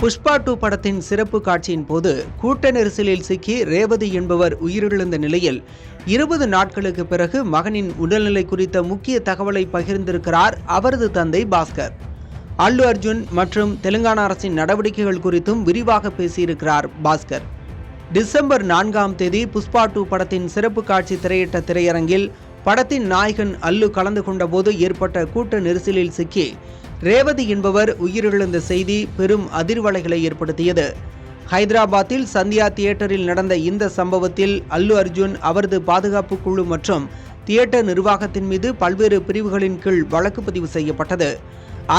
புஷ்பா 2 படத்தின் சிறப்பு காட்சியின் போது கூட்ட நெரிசலில் சிக்கி ரேவதி என்பவர் உயிரிழந்த நிலையில் 20 நாட்களுக்கு பிறகு மகனின் உடல்நிலை குறித்த முக்கிய தகவலை பகிர்ந்திருக்கிறார் அவரது தந்தை பாஸ்கர். அல்லு அர்ஜுன் மற்றும் தெலுங்கானா அரசின் நடவடிக்கைகள் குறித்தும் விரிவாக பேசியிருக்கிறார் பாஸ்கர். டிசம்பர் 4ஆம் தேதி புஷ்பா 2 படத்தின் சிறப்பு காட்சி திரையிட்ட திரையரங்கில் படத்தின் நாயகன் அல்லு கலந்து கொண்ட போது ஏற்பட்ட கூட்ட நெரிசலில் சிக்கி ரேவதி என்பவர் உயிரிழந்த செய்தி பெரும் அதிர்வலைகளை ஏற்படுத்தியது. ஹைதராபாத்தில் சந்தியா தியேட்டரில் நடந்த இந்த சம்பவத்தில் அல்லு அர்ஜுன், அவரது பாதுகாப்பு குழு மற்றும் தியேட்டர் நிர்வாகத்தின் மீது பல்வேறு பிரிவுகளின் கீழ் வழக்கு பதிவு செய்யப்பட்டது.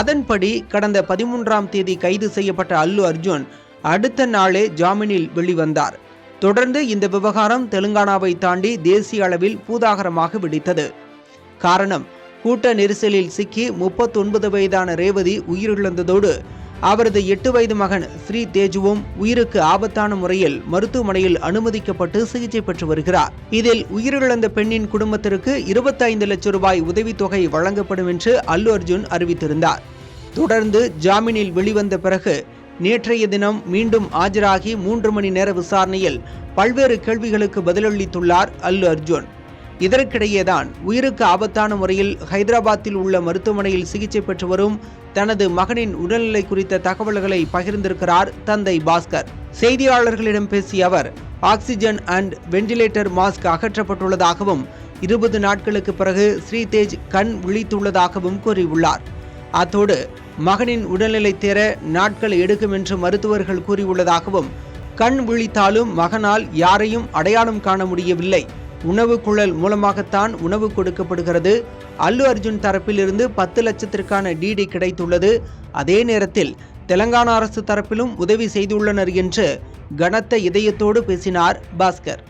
அதன்படி கடந்த 13ஆம் தேதி கைது செய்யப்பட்ட அல்லு அர்ஜுன் அடுத்த நாளே ஜாமீனில் வெளிவந்தார். தொடர்ந்து இந்த விவகாரம் தெலுங்கானாவை தாண்டி தேசிய அளவில் பூதாகரமாக வெடித்தது. காரணம், கூட்ட நெரிசலில் சிக்கி 39 வயதான ரேவதி உயிரிழந்ததோடு அவரது 8 வயது மகன் ஸ்ரீ தேஜுவும் உயிருக்கு ஆபத்தான முறையில் மருத்துவமனையில் அனுமதிக்கப்பட்டு சிகிச்சை பெற்று வருகிறார். இதில் உயிரிழந்த பெண்ணின் குடும்பத்திற்கு 25 லட்சம் ரூபாய் உதவித்தொகை வழங்கப்படும் என்று அல்லு அர்ஜுன் அறிவித்திருந்தார். தொடர்ந்து ஜாமீனில் வெளிவந்த பிறகு நேற்றைய தினம் மீண்டும் ஆஜராகி 3 மணி நேர விசாரணையில் பல்வேறு கேள்விகளுக்கு பதிலளித்துள்ளார் அல்லு அர்ஜுன். இதற்கிடையேதான் உயிருக்கு ஆபத்தான முறையில் ஹைதராபாத்தில் உள்ள மருத்துவமனையில் சிகிச்சை பெற்று வரும் தனது மகனின் உடல்நிலை குறித்த தகவல்களை பகிர்ந்திருக்கிறார் தந்தை பாஸ்கர். செய்தியாளர்களிடம் பேசிய அவர், ஆக்சிஜன் அண்ட் வெண்டிலேட்டர் மாஸ்க் அகற்றப்பட்டுள்ளதாகவும் 20 நாட்களுக்கு பிறகு ஸ்ரீதேஜ் கண் விழித்துள்ளதாகவும் கூறியுள்ளார். அத்தோடு மகனின் உடல்நிலை தேர நாட்கள் எடுக்கும் என்று மருத்துவர்கள் கூறியுள்ளதாகவும், கண் விழித்தாலும் மகனால் யாரையும் அடையாளம் காண முடியவில்லை, உணவு குழல் மூலமாகத்தான் உணவு கொடுக்கப்படுகிறது. அல்லு அர்ஜுன் தரப்பிலிருந்து 10 லட்சத்திற்கான டிடி கிடைத்துள்ளது. அதே நேரத்தில் தெலங்கானா அரசு தரப்பிலும் உதவி செய்துள்ளனர் என்று கனத்த இதயத்தோடு பேசினார் பாஸ்கர்.